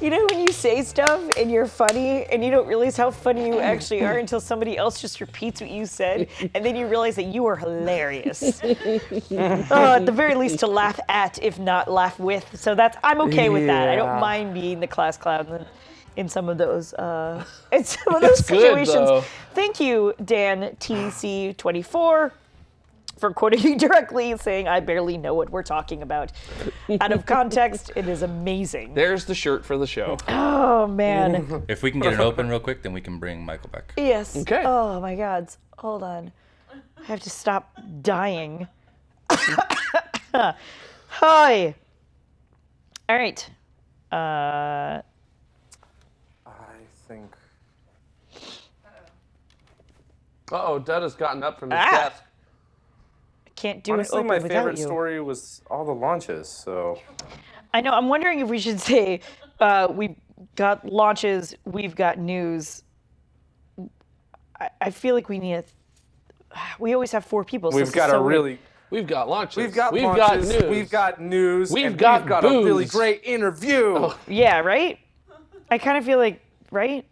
You know when you say stuff and you're funny and you don't realize how funny you actually are until somebody else just repeats what you said, and then you realize that you are hilarious. At the very least to laugh at, if not laugh with. So I'm okay with that. I don't mind being the class clown in some of those situations. Good, though. Thank you, Dan TC24. For quoting me directly, saying I barely know what we're talking about. Out of context, it is amazing. There's the shirt for the show. Oh, man. If we can get it open real quick, then we can bring Michael back. Yes. Okay. Oh, my God. Hold on. I have to stop dying. Hi. All right. I think. Uh-oh, Dud has gotten up from his desk. Can't do Honestly, it open my without favorite you. story was all the launches, so. I know. I'm wondering if we should say we got launches, we've got news. I feel like we need we always have 4 people. So We've got a really. We've got launches. We've got launches. got news. We've got news. We've and got we've got booze. a really great interview. Yeah, right? I kind of feel like, right?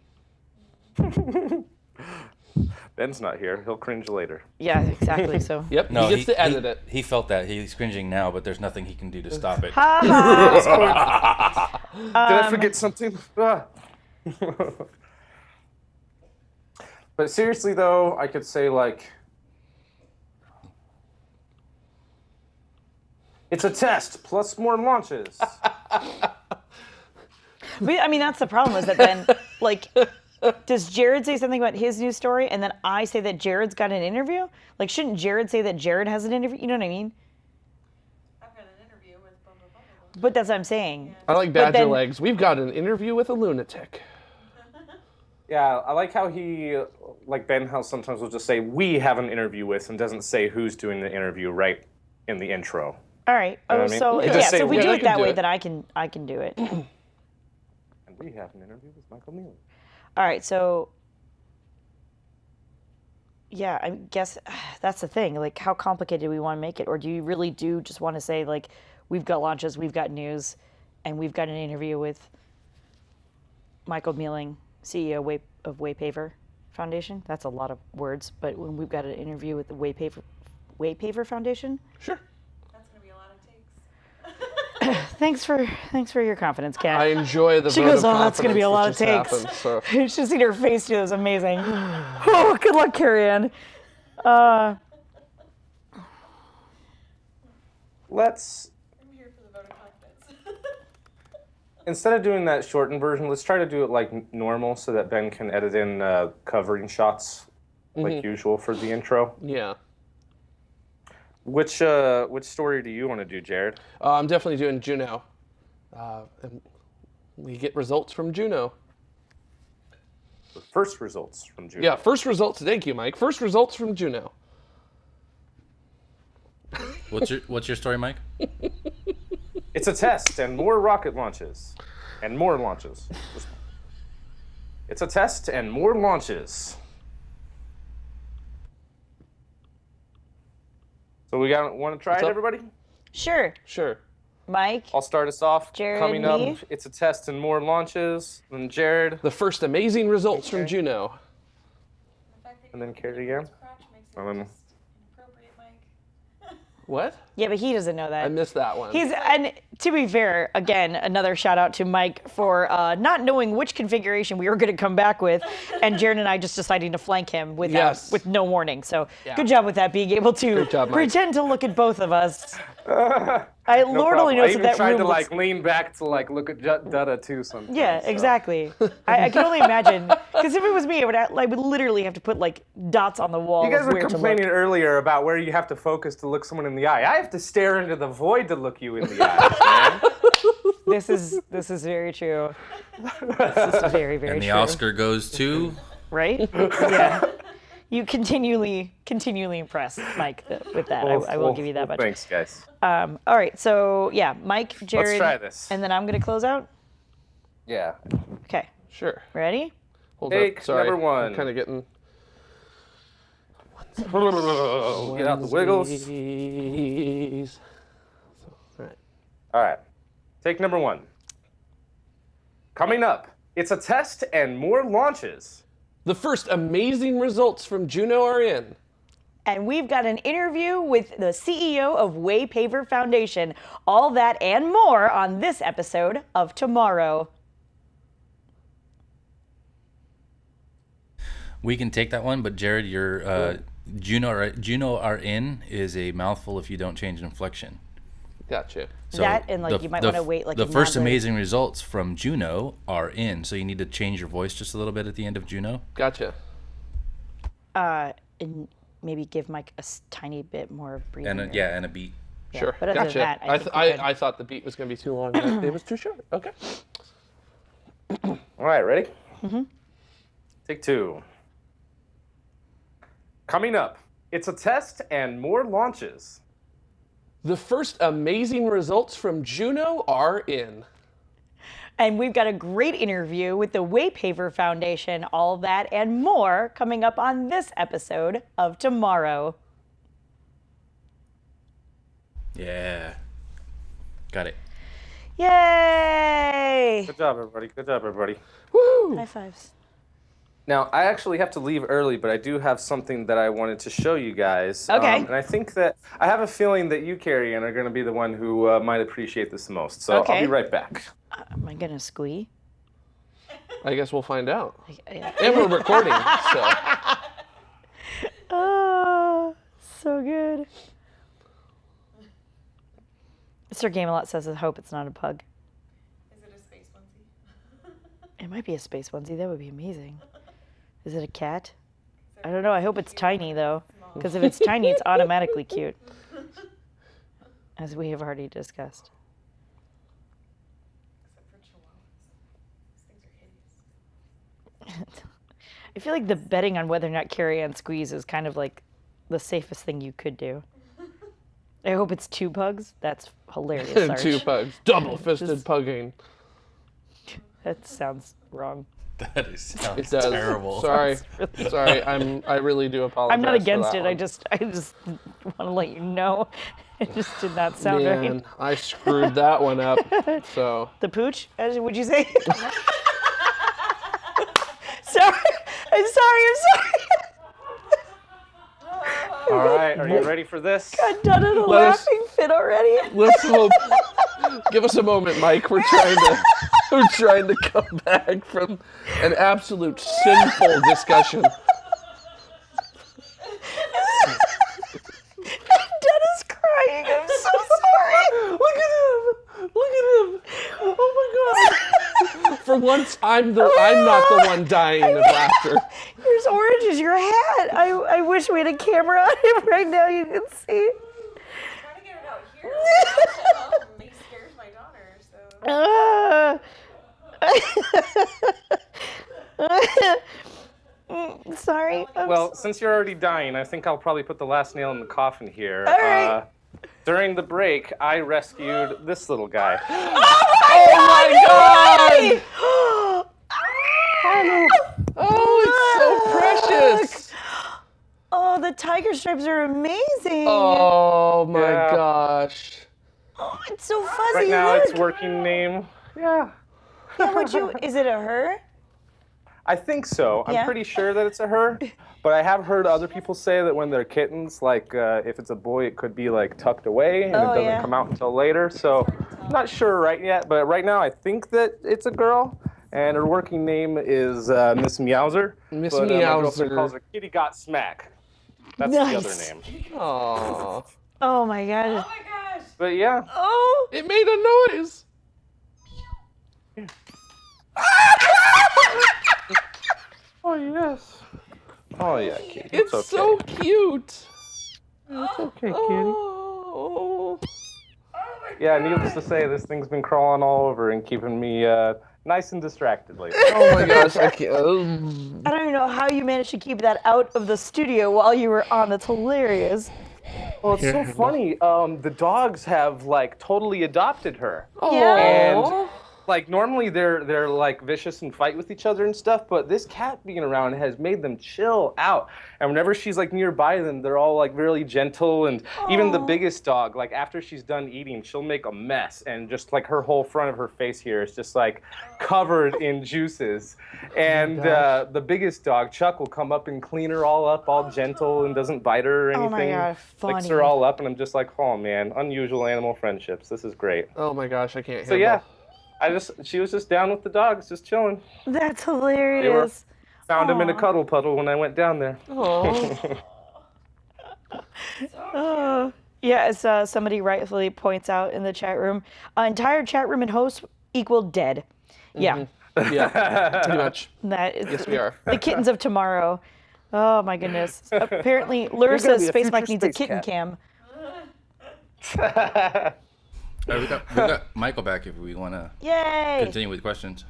Ben's not here. He'll cringe later. Yeah, exactly. So. Yep, No, he gets to edit it. He felt that. He's cringing now, but there's nothing he can do to stop it. Did I forget something? Ah. But seriously, though, I could say, like, it's a test plus more launches. I mean, that's the problem is that then, like, does Jared say something about his news story and then I say that Jared's got an interview? Like, shouldn't Jared say that Jared has an interview? You know what I mean? I've got an interview with blah, blah, blah, blah. But that's what I'm saying. I like But Badger then- Legs. We've got an interview with a lunatic. Yeah, I like how he, like Ben House sometimes will just say, we have an interview with, and doesn't say who's doing the interview right in the intro. All right. know Oh, what I mean? so You yeah. just say So if we we- do Yeah, it you that can do way, it. then I can do it. And we have an interview with Michael Neal. All right. So yeah, I guess that's the thing. Like, how complicated do we want to make it, or do you really just want to say like, we've got launches, we've got news, and we've got an interview with Michael Mealing, CEO of Waypaver Foundation? That's a lot of words, but when we've got an interview with the Waypaver Foundation. Sure. That's going to be a lot of takes. Thanks for your confidence, Kat. I enjoy the She vote goes, of oh, that's going to be a lot of confidence that takes. just happened, so. You should see her face too. It was amazing. Oh, good luck, Carrie-Ann. Let's, I'm here for the vote of confidence. instead of doing that shortened version, let's try to do it like normal so that Ben can edit in covering shots like usual for the intro. Yeah. Which story do you want to do, Jared? I'm definitely doing Juno. And we get results from Juno. The first results from June. Yeah, first results. Thank you, Mike. First results from Juno. What's your story, Mike? It's a test and more rocket launches. And more launches. It's a test and more launches. So we want to try What's it, up? everybody? Sure, Sure. Mike. I'll start us off. Jared, Coming me? up, it's a test and more launches. Then Jared, The first amazing results from Juno. The fact that and then you Carrie use again. crotch makes it And then- just inappropriate, Mike. What? Yeah, but he doesn't know that. I missed that one. And to be fair, again, another shout out to Mike for not knowing which configuration we were going to come back with, and Jared and I just deciding to flank him with no warning. So good job with that, being able to Great job, Mike. pretend to look at both of us. Lord only I knows even that tried room to looks- like lean back to like look at Dutta too sometimes. Yeah, so. exactly. I can only imagine, because if it was me, I would literally have to put like dots on the wall. You guys of were where to complaining look. earlier about where you have to focus to look someone in the eye. I have to stare into the void to look you in the eyes, man. This is very true. This is very, very And the true. Oscar goes to. Right? Yeah. You continually impress Mike with that. I will give you that much. Thanks, guys. All right, so yeah, Mike, Jared, Let's try this. and then I'm gonna close out. Yeah. Okay, Sure. ready? Hold Take up. Sorry. number one. I'm kind of getting. Get out the wiggles. Wednesdays. All right. All right. Take number one. Coming up, it's a test and more launches. The first amazing results from Juno are in. And we've got an interview with the CEO of Waypaver Foundation. All that and more on this episode of Tomorrow. We can take that one, but Jared, your Juno are in is a mouthful if you don't change inflection. Gotcha. So That and, like, you might wanna wait, like, the a first nod, like- amazing results from Juno are in, so you need to change your voice just a little bit at the end of Juno. Gotcha. And maybe give Mike a tiny bit more breathing. And and a beat. Sure. but other than Gotcha. that, I think we're good. I thought the beat was going to be too long. It was too short. Okay. All right, ready? Mm-hmm. Take 2. Coming up, it's a test and more launches. The first amazing results from Juno are in. And we've got a great interview with the Waypaver Foundation. All that and more coming up on this episode of Tomorrow. Yeah. Got it. Yay! Good job, everybody. Good job, everybody. Woo! High fives. Now, I actually have to leave early, but I do have something that I wanted to show you guys. Okay. And I think that I have a feeling that you, Carrie Ann, are going to be the one who might appreciate this the most. So Okay. I'll be right back. Am I gonna squee? I guess we'll find out. Yeah. And we're recording, so. Oh, so good. Sir Gamelot says, I hope it's not a pug. Is it a space onesie? It might be a space onesie. That would be amazing. Is it a cat? I don't know. I hope it's tiny, though. Because if it's tiny, it's automatically cute. As we have already discussed. Except for chihuahuas. These things are hideous. I feel like the betting on whether or not Carrie Ann squeeze is kind of like the safest thing you could do. I hope it's 2 pugs. That's hilarious. Sarge. 2 pugs. Double-fisted pugging. That sounds wrong. That sounds It does. terrible. Sorry. really Sorry. I really do apologize. I'm not for against that it. one. I just want to let you know. It just did not sound Man, right. I screwed that one up. So. The pooch, as would you say? Sorry. I'm sorry. All right, are you ready for this? I'm done in a Let us- laughing fit already. Let's hope. Give us a moment, Mike. We're trying to come back from an absolute sinful discussion. Dennis crying. I'm so sorry. Look at him! Look at him! Oh my god! For once, I'm not the one dying of laughter. You're as orange as your hat. I wish we had a camera on him right now. You can see. Trying to get it out here. At home, he scares my daughter, so. Sorry. Well, since you're already dying, I think I'll probably put the last nail in the coffin here. All right. During the break, I rescued this little guy. Oh my god! Oh, it's so precious! Oh, the tiger stripes are amazing. Oh my Yeah. gosh. Oh, it's so fuzzy. Right now, Look. its working name. Yeah. How would you? Is it a her? I think so. Yeah. I'm pretty sure that it's a her. But I have heard other people say that when they're kittens, like if it's a boy, it could be like tucked away and it doesn't yeah. come out until later. So I'm not sure right yet. But right now, I think that it's a girl. And her working name is Miss Meowser. Miss but, my girlfriend Meowser. calls her Kitty Got Smack. That's Nice. the other name. Aww. Oh my god. Oh my gosh. But yeah. Oh. It made a noise. Oh yes. Oh yeah, Kitty. It's okay. so cute. It's okay, Kitty. Oh. Yeah, needless to say, this thing's been crawling all over and keeping me nice and distracted lately. Oh my gosh, I can't. I don't even know how you managed to keep that out of the studio while you were on. That's hilarious. Well, it's so funny. The dogs have like totally adopted her. Oh. Yeah. And like normally they're like vicious and fight with each other and stuff, but this cat being around has made them chill out. And whenever she's like nearby them, they're all like really gentle. And even the biggest dog, like after she's done eating, she'll make a mess, and just like her whole front of her face here is just like covered in juices. And the biggest dog, Chuck, will come up and clean her all up, all gentle, and doesn't bite her or anything. Oh my God, Licks funny. her all up, and I'm just like, oh man, unusual animal friendships. This is great. Oh my gosh, I can't So handle. yeah, she was just down with the dogs, just chilling. That's hilarious. Found him in a Aw. cuddle puddle when I went down there. Yeah, as somebody rightfully points out in the chat room, entire chat room and host equal dead. Yeah, Yeah, pretty much. that is Yes, we are. the kittens of tomorrow. Oh my goodness. Apparently, Lure You're gonna says be a Space future Mike needs a space kitten cat. cam. All right, we got Michael back if we want to Yay! continue with questions.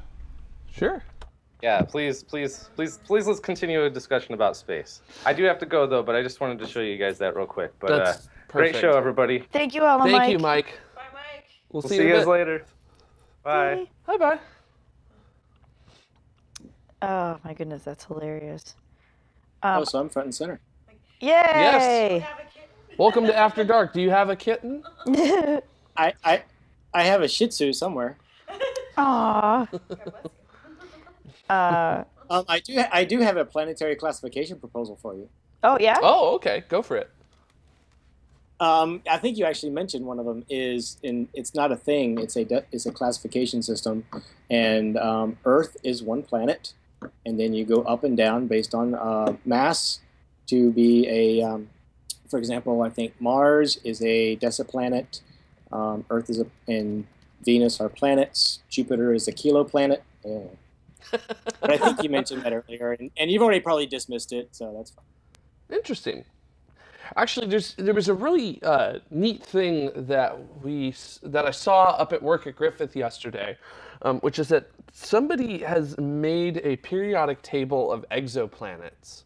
Sure. Yeah, please, let's continue a discussion about space. I do have to go though, but I just wanted to show you guys that real quick. But That's great perfect. show, everybody. Thank you, Ella Thank Mike. you, Mike. Bye, Mike. We'll We'll see see you you in a guys bit. later. Bye. Bye bye. Oh my goodness, that's hilarious. So I'm front and center. Yay! Have a kitten. Welcome to After Dark. Do you have a kitten? I have a Shih Tzu somewhere. Aw. God bless you. I do have a planetary classification proposal for you. Oh yeah. Oh, okay. Go for it. I think you actually mentioned one of them it's not a thing. It's a classification system, and Earth is one planet, and then you go up and down based on mass to be a. For example, I think Mars is a deciplanet. Earth and Venus are planets. Jupiter is a kiloplanet. Yeah. But I think you mentioned that earlier, and you've already probably dismissed it, so that's fine. Interesting. Actually, there was a really neat thing that I saw up at work at Griffith yesterday, which is that somebody has made a periodic table of exoplanets,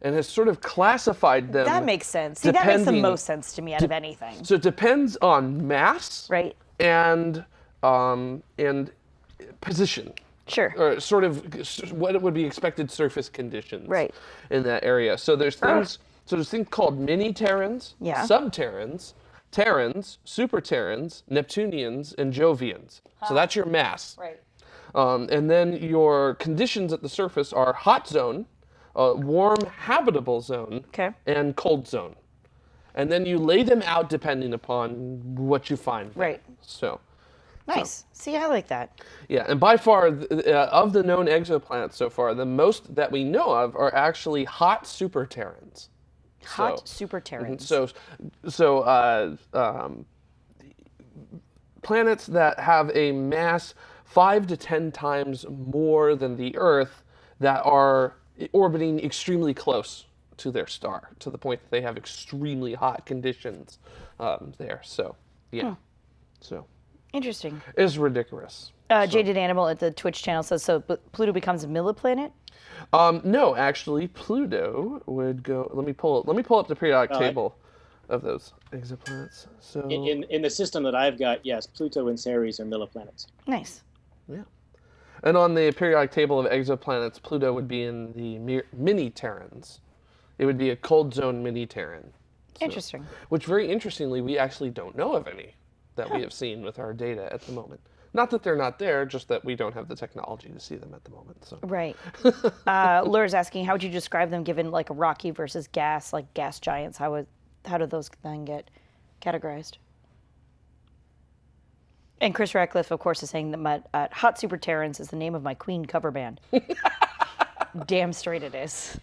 and has sort of classified them. That makes sense. See, that makes the depending- most sense to me out of anything. So it depends on mass, Right. and position. Sure. Or sort of what would be expected surface conditions Right. in that area. So there's things called mini-Terrans, Yeah. sub-Terrans, Terrans, super-Terrans, Neptunians, and Jovians. So that's your mass. Right. And then your conditions at the surface are hot zone, warm habitable zone, Okay. and cold zone. And then you lay them out depending upon what you find there. Right. So, Nice. See, I like that. yeah, and by far, of the known exoplanets so far, the most that we know of are actually hot super-Terrans. Hot super Terrans. So, planets that have a mass 5 to 10 times more than the Earth that are orbiting extremely close to their star, to the point that they have extremely hot conditions there. So, yeah. So, Interesting. it's ridiculous. Jaded Animal at the Twitch channel says, so Pluto becomes a milliplanet? No, actually, Pluto would go. Let me pull up the periodic table of those exoplanets. So In the system that I've got, yes, Pluto and Ceres are milliplanets. Nice. yeah, and on the periodic table of exoplanets, Pluto would be in the mini-Terrans. It would be a cold zone mini-Terran. Interesting. Which, very interestingly, we actually don't know of any that we have seen with our data at the moment. Not that they're not there, just that we don't have the technology to see them at the moment. So. Right. Lure's asking, how would you describe them given like a rocky versus gas, like gas giants? How do those then get categorized? And Chris Ratcliffe, of course, is saying that Hot Super Terrans is the name of my Queen cover band. Damn straight it is.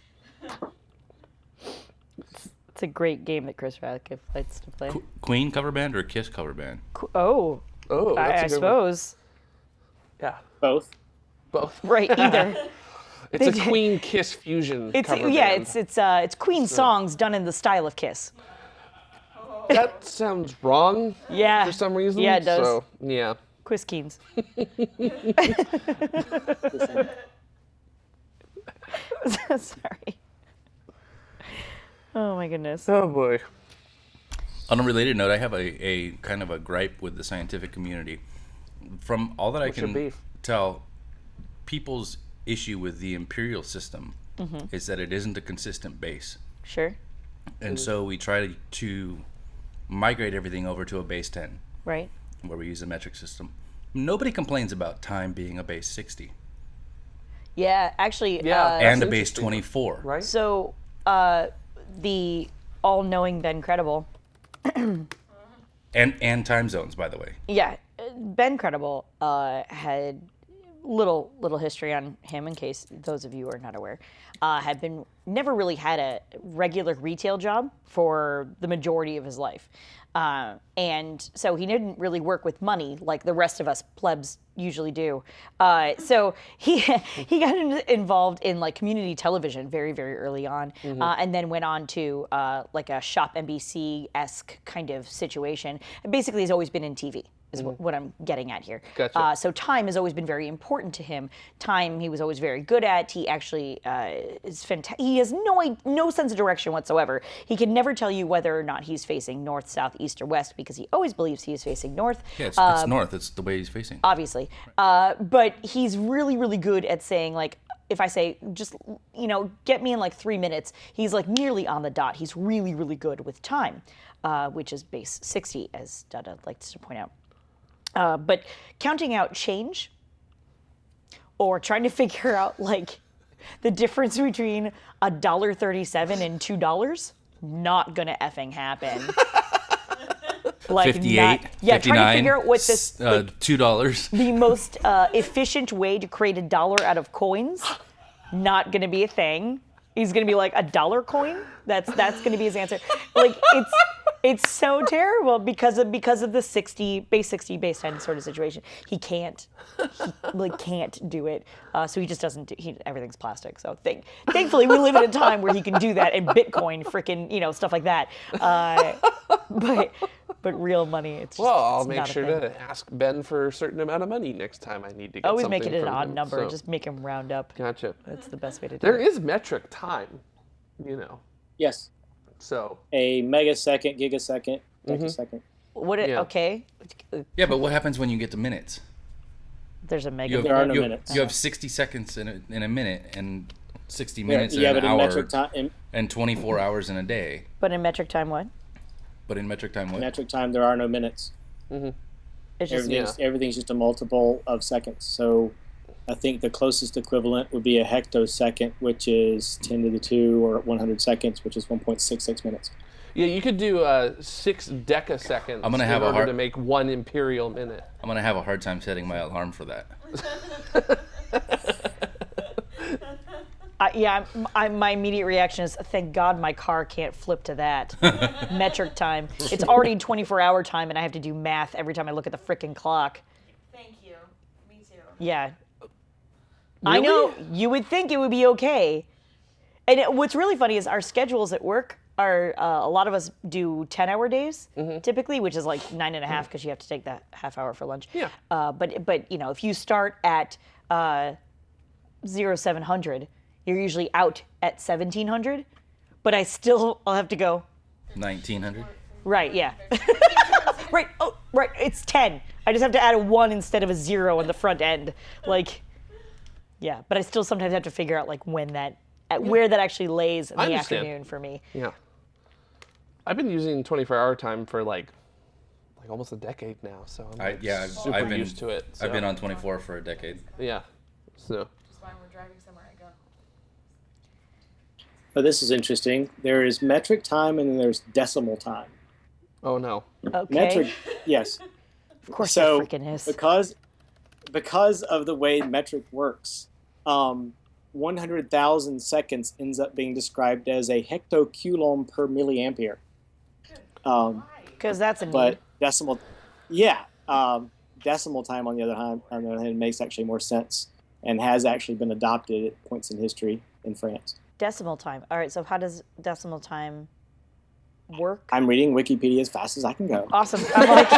It's a great game that Chris Ratcliffe likes to play. Queen cover band or Kiss cover band? Oh, Oh, that's I a good one. suppose. Yeah, Both. both. Right, either. It's a Queen Kiss fusion. cover band. It's Queen songs done in the style of Kiss. That sounds wrong. Yeah. For some reason. Yeah, it does. So, yeah. Quiz Keens. Sorry. Oh my goodness. Oh boy. On a related note, I have a kind of a gripe with the scientific community. from all that I What's your can beef? tell, people's issue with the imperial system is that it isn't a consistent base. Sure. And so we try to migrate everything over to a base 10, Right. where we use a metric system. Nobody complains about time being a base 60 Yeah, actually. Yeah. and a That's base interesting, 24. Right? So, the all-knowing Ben Credible. And time zones, by the way. Yeah, Ben Credible had little history on him, in case those of you are not aware. Had been never really had a regular retail job for the majority of his life, and so he didn't really work with money like the rest of us plebs usually do. So he got involved in like community television very early on, and then went on to like a Shop NBC-esque kind of situation. And basically, he's always been in TV. Is what I'm getting at here. Gotcha. So time has always been very important to him. Time he was always very good at. He actually is fantastic. He has no sense of direction whatsoever. He can never tell you whether or not he's facing north, south, east, or west because he always believes he is facing north. Yeah, it's north. It's the way he's facing. Obviously, but he's really good at saying like. If I say, just, get me in like 3 minutes, he's like nearly on the dot. He's really good with time, which is base 60, as Dada likes to point out. But counting out change or trying to figure out like the difference between $1.37 and $2, not gonna effing happen. Like 58, yeah, 59, trying to figure out what this $2. the most efficient way to create $1 out of coins, not gonna be a thing. He's gonna be like a dollar coin. That's gonna be his answer. Like it's so terrible because of the base 60, base 10 sort of situation. He can't do it. So he just doesn't do. Everything's plastic. So thankfully we live in a time where he can do that and Bitcoin, freaking stuff like that. But real money, it's just, Well, I'll it's make not a sure thing. to ask Ben for a certain amount of money next time I need to get Always something make it an from odd him, number. so- Just make him round up. Gotcha. That's the best way to do There it. is metric time, Yes. so A megasecond, gigasecond, decasecond. Yeah. Okay. Yeah, but what happens when you get to minutes? There's a mega. You have, There are no you, minutes. you have 60 seconds in a minute, and 60 minutes Yeah, in but an in hour, metric time, and 24 hours in a day. But in metric time, what? But in metric time, what? metric time, there are no minutes. It's just Everything's just a multiple of seconds. So I think the closest equivalent would be a hectosecond, which is 10 to the 2, or 100 seconds, which is 1.66 minutes. yeah, you could do 6 decaseconds I'm gonna have in a order hard- to make 1 imperial minute. I'm gonna have a hard time setting my alarm for that. my immediate reaction is, thank God my car can't flip to that. Metric time. It's already 24-hour time, and I have to do math every time I look at the frickin' clock. Thank you. Me too. Yeah. I know, you would think it would be okay. And what's really funny is our schedules at work are, a lot of us do 10-hour days, typically, which is like 9.5 because you have to take that half hour for lunch. Yeah. But if you start at 0700, you're usually out at 1700, but I'll have to go, 1900. right, yeah. Right, oh, right, it's 10. I just have to add a 1 instead of a 0 on the front end. Like, yeah, but I still sometimes have to figure out like where that actually lays in I the understand. afternoon for me. Yeah. I've been using 24-hour time for like almost a decade now, so I'm like, super I've been used to it. I've so, been on 24 for a decade. Yeah. So Just when we're driving somewhere, I go. But this is interesting. There is metric time and then there's decimal time. oh no. Okay. Metric, yes. Of course So it freaking is. because of the way metric works, 100,000 seconds ends up being described as a hectocoulomb per milliampere. Because that's a But need. decimal time on the other hand makes actually more sense and has actually been adopted at points in history in France. Decimal time. All right, so how does decimal time work? I'm reading Wikipedia as fast as I can go. Awesome. I'm like,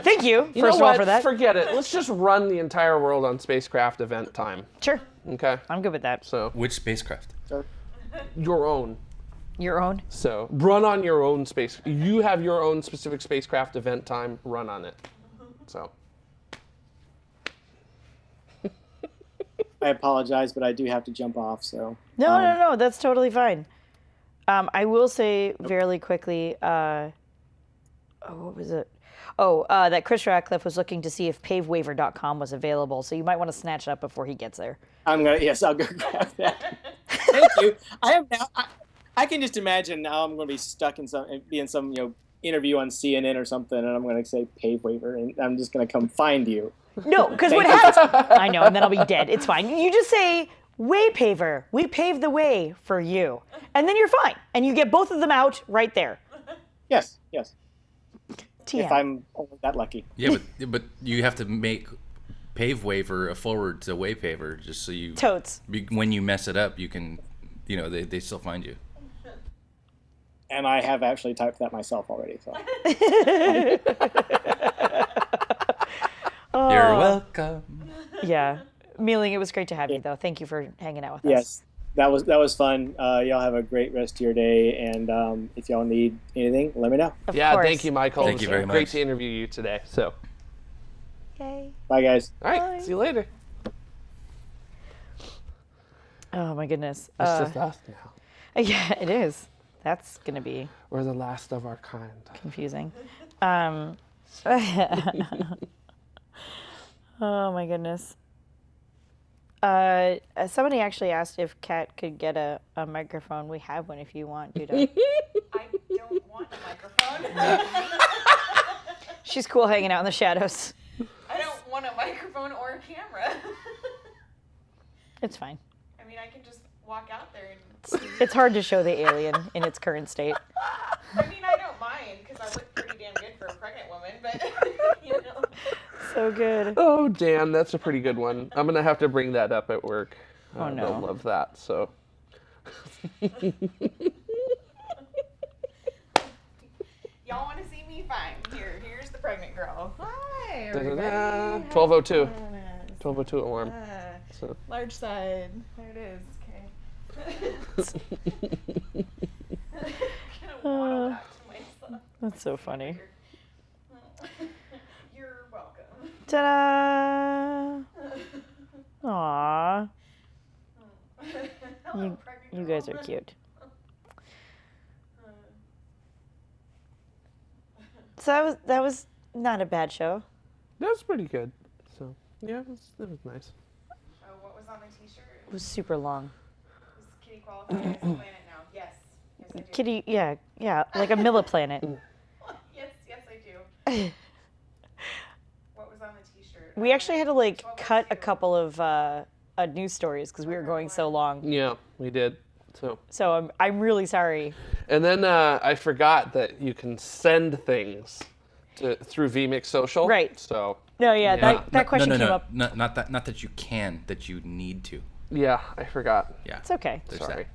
thank you, You first know of all, what? for that. Forget it. Let's just run the entire world on spacecraft event time. Sure, Okay. I'm good with that. So Which spacecraft? your own. Your own? So run on your own space. You have your own specific spacecraft event time. Run on it. So I apologize, but I do have to jump off. So No, that's totally fine. I will say very quickly, what was it? That Chris Ratcliffe was looking to see if pavewaiver.com was available, so you might want to snatch it up before he gets there. I'll go grab that. Thank you. I am now. I can just imagine now I'm going to be stuck in some interview on CNN or something, and I'm going to say pave waiver, and I'm just going to come find you. No, because what happens? I know, and then I'll be dead. It's fine. You just say way paver. We pave the way for you, and then you're fine, and you get both of them out right there. Yes. TM. If I'm only that lucky. Yeah, but you have to make pave waiver a forward to way paver just so you Totes. when you mess it up, you can, they still find you. And I have actually typed that myself already. So. You're welcome. Yeah. Mealing, it was great to have you, though. Thank you for hanging out with us. Yes, that was fun. Y'all have a great rest of your day, and if y'all need anything, let me know. Of Yeah, course. thank you, Michael. Thank you very Great much. to interview you today. So, Yay. Bye, guys. all right, Bye. see you later. Oh, my goodness. It's just us now. Yeah, it is. That's going to be We're the last of our kind. confusing. Oh, my goodness. Somebody actually asked if Kat could get a microphone. We have one if you want, Judah. I don't want a microphone. She's cool hanging out in the shadows. I don't want a microphone or a camera. It's fine. I mean, I can just walk out there and. It's hard to show the alien in its current state. I mean, I don't mind because I look pretty damn good for a pregnant woman, but you know. So good. Oh, Dan, that's a pretty good one. I'm gonna have to bring that up at work. Oh, no. They'll love that. So. Y'all want to see me? Fine. Here's the pregnant girl. Hi, Da-da-da. everybody. 12:02. How's it going? 12:02 alarm. So. Large side. There it is. Okay. Gonna waddle back to myself. That's so funny. You're welcome. Ta-da! Aww. Hello, pregnant You girl. guys are cute. So that was not a bad show. That was pretty good. So yeah, it was nice. Oh, what was on the t-shirt? It was super long. Is Kitty qualified as a planet now? Yes. Yes, I do. Kitty, yeah, like a milliplanet. Yes, I do. What was on the t-shirt? We actually had to cut a 12:02. couple of news stories because we were going so long. Yeah, we did. So I'm really sorry. And then I forgot that you can send things through vMix Social. Right. So No, yeah, Yeah. that question no, came up. Not that you can, that you need to. yeah, I forgot. Yeah. It's okay. There's Sorry. that.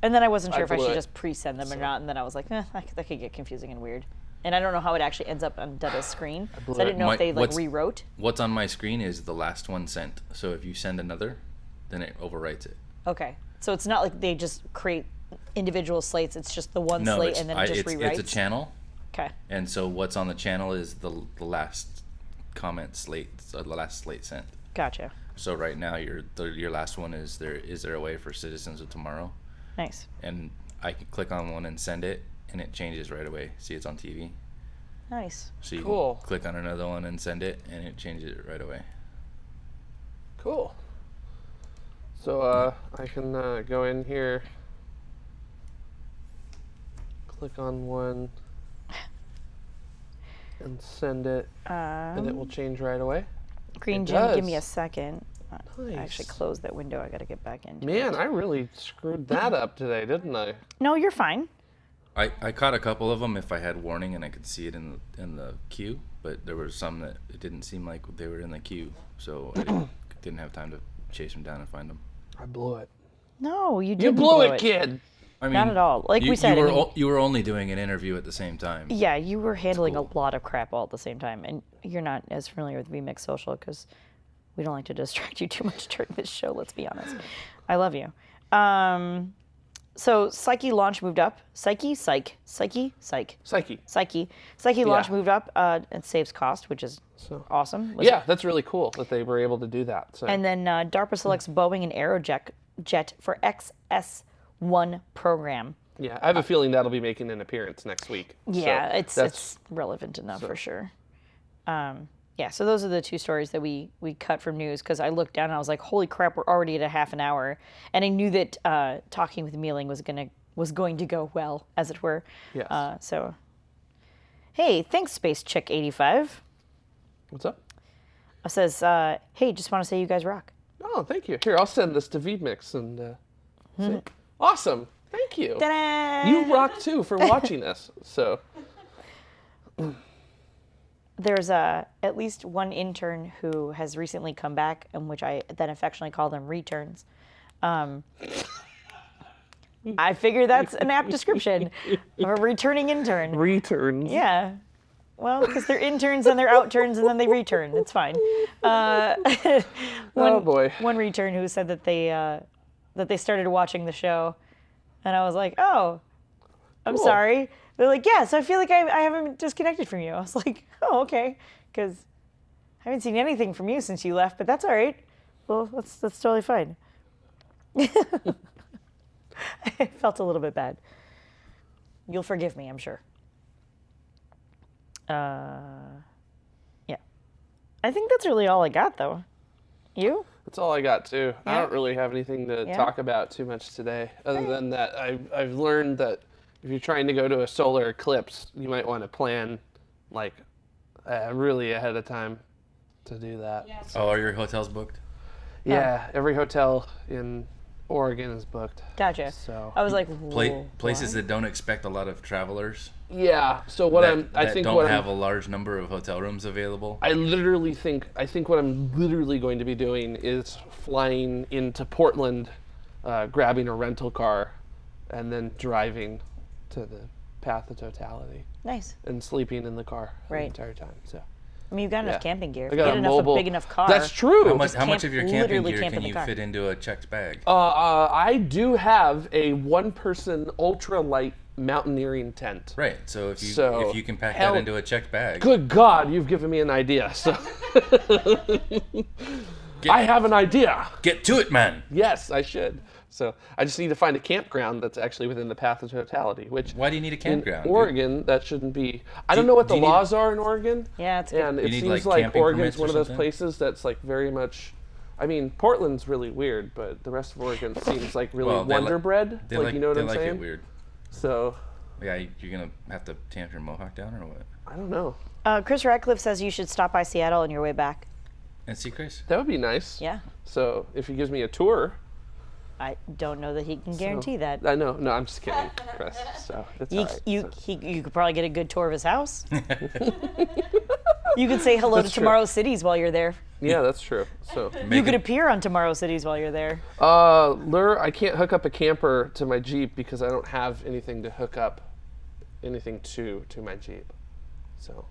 And then I wasn't sure if I blew should it. just pre-send them or not. And then I was like, that could get confusing and weird. And I don't know how it actually ends up on Dada's screen. So I didn't know if they rewrote. What's on my screen is the last one sent. So if you send another, then it overwrites it. Okay. So it's not like they just create individual slates. It's just the one No, slate it's, and then it just rewrites. it's a channel, Okay. and so what's on the channel is the last comment slate, so the last slate sent. Gotcha. So right now your last one is there a way for Citizens of Tomorrow, Nice. and I can click on one and send it, and it changes right away. See, it's on TV. Nice. So you Cool. can click on another one and send it, and it changes it right away. Cool. So I can go in here, click on one, and send it, and it will change right away. Green It Jim, give me a does. second. I Nice. actually closed that window. I got to get back into Man, it. I really screwed that up today, didn't I? No, you're fine. I caught a couple of them if I had warning and I could see it in the queue, but there were some that it didn't seem like they were in the queue, so I didn't have time to chase them down and find them. I blew it. No, you You didn't blew blow it, kid. I mean, Not at all. Like you, we said, you I were mean- you were only doing an interview at the same time. Yeah, you were handling cool. a lot of crap all at the same time, and you're not as familiar with VMix Social because we don't like to distract you too much during this show. Let's be honest. I love you. So Psyche launch moved up. Psyche launch moved up. It saves cost, which is awesome. Yeah, that's really cool that they were able to do that. So. And then DARPA selects Boeing and Aerojet for XS-1 program. Yeah, I have a feeling that'll be making an appearance next week. Yeah, so it's relevant enough for sure. Yeah, so those are the two stories that we cut from news because I looked down and I was like, holy crap, we're already at a half an hour. And I knew that talking with Mealing was going to go well, as it were. Yes. So, hey, thanks, Space Chick 85. What's up? It says, hey, just want to say you guys rock. Oh, thank you. Here, I'll send this to VMix and see. Awesome. Thank you. Ta-da! You rock too for watching us. So. There's at least one intern who has recently come back, and which I then affectionately call them returns. I figure that's an apt description of a returning intern. Returns. Yeah. Well, because they're interns and they're outturns and then they return. It's fine. Oh boy. One return who said that they started watching the show, and I was like, oh, I'm Cool. sorry. They're like, yeah, so I feel like I haven't disconnected from you. I was like, oh, okay, because I haven't seen anything from you since you left, but that's all right. Well, that's totally fine. I felt a little bit bad. You'll forgive me, I'm sure. Yeah. I think that's really all I got, though. You? That's all I got too. I Yeah. don't really have anything to Yeah. talk about too much today, other than that I've learned that if you're trying to go to a solar eclipse, you might want to plan like really ahead of time to do that. Yeah. Oh, are your hotels booked? Yeah, every hotel in Oregon is booked. Gotcha. So I was like, whoa, Places what? that don't expect a lot of travelers. yeah, so what I think don't what have I'm, a large number of hotel rooms available. I think what I'm literally going to be doing is flying into Portland, grabbing a rental car, and then driving to the path of totality Nice. and sleeping in the car the Right. entire time. So I mean, you've got enough Yeah. camping gear. I got Get a enough mobile, a big enough car. That's true. How much camp- of your camping literally gear camp in can the you car. fit into a checked bag? I do have a one-person ultralight mountaineering tent. Right. So So, if you can pack hell- that into a checked bag, Good God, you've given me an idea. So I have an idea. get to it, man. Yes, I should. So I just need to find a campground that's actually within the path of totality, which Why do you need a campground? in dude? Oregon, that shouldn't be. I don't know what do the you need- laws are in Oregon. Yeah, it's good. And it need, seems like, like camping Oregon's permits or one of those something? places that's like very much. I mean, Portland's really weird, but the rest of Oregon seems like really Well, they Wonder like- Bread. They Like, you know what they I'm like saying? it weird. So Yeah, you're gonna have to tamp your mohawk down or what? I don't know. Chris Radcliffe says you should stop by Seattle on your way back. And see, Chris. That would be nice. Yeah. So if he gives me a tour, I don't know that he can guarantee that. I know. No, I'm just kidding, Chris. So it's all right. You could probably get a good tour of his house. You could say hello That's to true. Tomorrow Cities while you're there. Yeah, that's true. So You Make could it- appear on Tomorrow Cities while you're there. Lure, I can't hook up a camper to my Jeep because I don't have anything to hook up anything to my Jeep. So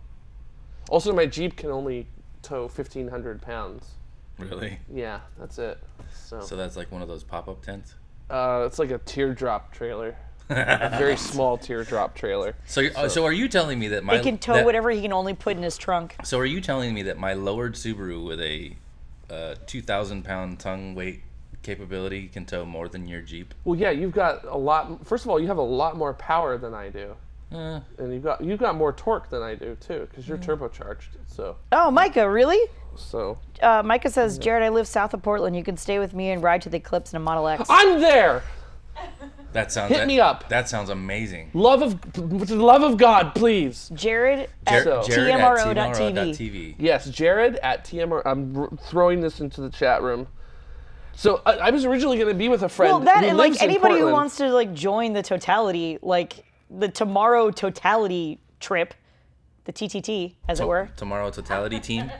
also my Jeep can only tow 1,500 pounds. Really? Yeah, that's it. So that's like one of those pop-up tents. It's like a teardrop trailer, a very small teardrop trailer. So are you telling me that my It can tow whatever he can only put in his trunk. So are you telling me that my lowered Subaru with a 2,000-pound tongue weight capability can tow more than your Jeep? Well, yeah, you've got a lot. First of all, you have a lot more power than I do, and you've got more torque than I do too, because you're turbocharged. Oh, Micah, really? So Micah says, Jared, I live south of Portland. You can stay with me and ride to the Eclipse in a Model X. I'm there. That sounds Hit me up. That sounds amazing. Love of God, please. Jared at So- Jared at TMRO.tv. TMRO.tv. Yes, Jared at TMR. I'm throwing this into the chat room. So I was originally going to be with a friend. Well, that who and like lives in anybody who Portland. wants to like join the totality, like the Tomorrow Totality trip, the TTT, as it were. Tomorrow Totality Team.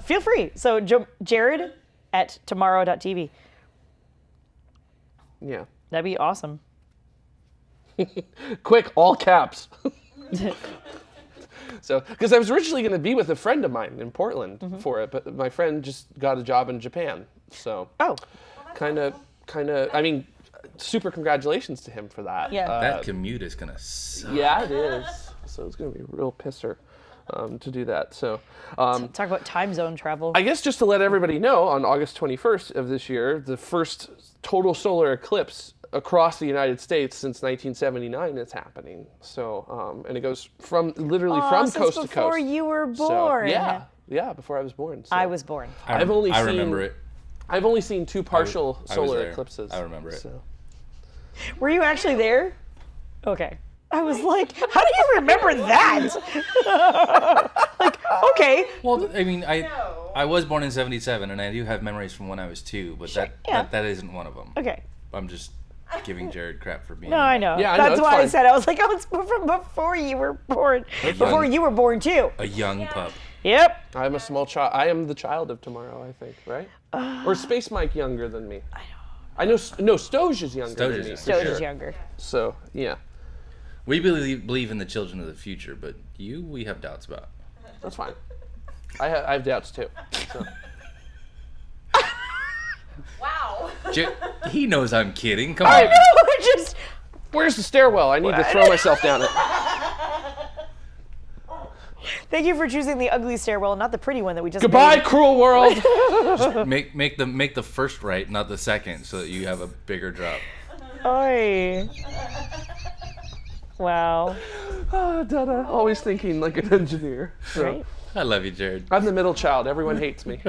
Feel free. So Jared at tomorrow.tv. Yeah. That'd be awesome. Quick, all caps. So, because I was originally going to be with a friend of mine in Portland for it, but my friend just got a job in Japan. So, Oh, kind of kind of, I mean, super congratulations to him for that. Yeah. That commute is gonna suck. Yeah, it is. So it's going to be a real pisser to do that. So Talk about time zone travel. I guess just to let everybody know, on August 21st of this year, the first total solar eclipse across the United States since 1979 is happening. So, and it goes from literally from since coast to coast. before you were So, born. yeah, before I was born. So. I was born. I've only I seen- remember it. I've only seen 2 partial I was solar there. eclipses. I remember it. So. Were you actually there? Okay. I was like, how do you remember that? Like, okay. Well, I mean, I was born in '77, and I do have memories from when I was 2, but yeah. that isn't one of them. Okay. I'm just giving Jared crap for being. No, I know. Yeah, I know, That's it's why I fine. said, I was like, oh, it's from before you were born. Before you were born, too. A young pup. Yep. I'm a small child. I am the child of tomorrow, I think, right? Or is Space Mike younger than me? I know. No, Stoge is younger Stoge than is me. younger. for Stoge sure. is younger. So, yeah, We believe in the children of the future, but we have doubts about. that's fine. I have doubts too. So. Wow. He knows I'm kidding. Come All on. right. We're just, Where's the stairwell? I need to throw myself down it. thank you for choosing the ugly stairwell, not the pretty one that we just Goodbye, made. cruel world. Make the first right, not the second, so that you have a bigger drop. Oy. Wow. Ah, Dada, always thinking like an engineer. So. Right? I love you, Jared. I'm the middle child. Everyone hates me.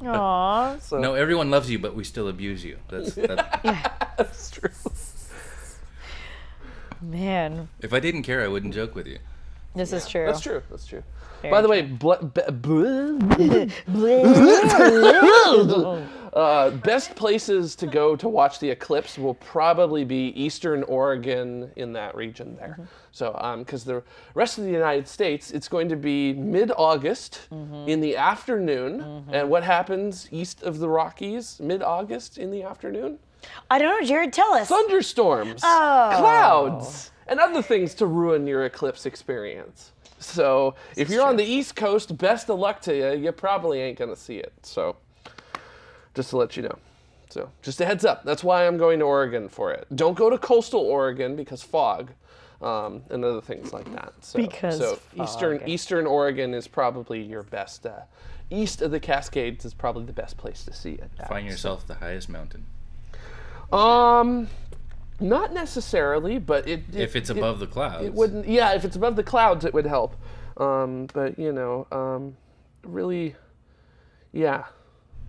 Aw. So. No, everyone loves you, but we still abuse you. That's. That's true. Man, If I didn't care, I wouldn't joke with you. this is true. That's true. That's true. Very By the way, best places to go to watch the eclipse will probably be Eastern Oregon in that region there. So, because the rest of the United States, it's going to be mid-August in the afternoon. And what happens east of the Rockies mid-August in the afternoon? I don't know, Jared, tell us. Thunderstorms, Oh. clouds, and other things to ruin your eclipse experience. So if you're on the East Coast, best of luck to you. You probably ain't gonna see it. So just to let you know. So just a heads up. That's why I'm going to Oregon for it. Don't go to coastal Oregon because fog, and other things like that. So, Because fog. Eastern Oregon is probably your best. East of the Cascades is probably the best place to see it. at. Find yourself the highest mountain. Not necessarily, but If it's above the clouds. it wouldn't. Yeah, if it's above the clouds, it would help. But really, yeah.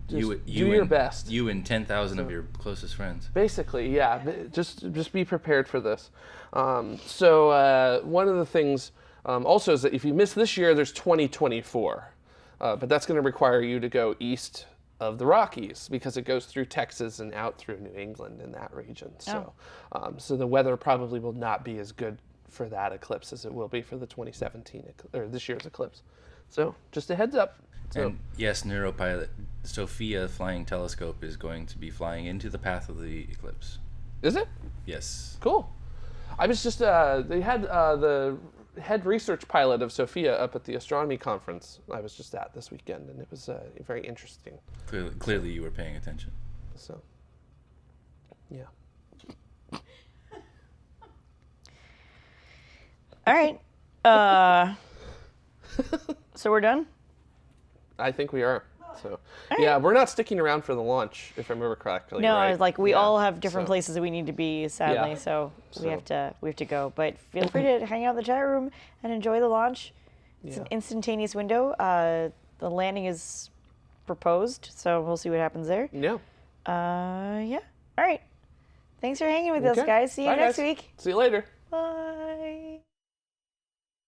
Just do your and, best. You and 10,000 of your closest friends. Basically, yeah. Just be prepared for this. So one of the things also is that if you miss this year, there's 2024, but that's going to require you to go east of the Rockies because it goes through Texas and out through New England in that region. So, so the weather probably will not be as good for that eclipse as it will be for the 2017 or this year's eclipse. So just a heads up. So, And yes, Neuropilot, Sophia flying telescope is going to be flying into the path of the eclipse. is it Yes. cool? I was just they had the head research pilot of Sophia up at the astronomy conference I was just at this weekend, and it was very interesting. Clearly you were paying attention. So, yeah. All right. So we're done? I think we are. So, yeah, we're not sticking around for the launch, if I remember correctly. No, right? it's like we Yeah. all have different So, places that we need to be, sadly. Yeah. So we So- have to go. But feel free to hang out in the chat room and enjoy the launch. It's an Yeah. instantaneous window. The landing is proposed, so we'll see what happens there. Yeah. Yeah. All right. Thanks for hanging with us, Okay. guys. See you Bye, next guys. week. See you later. Bye.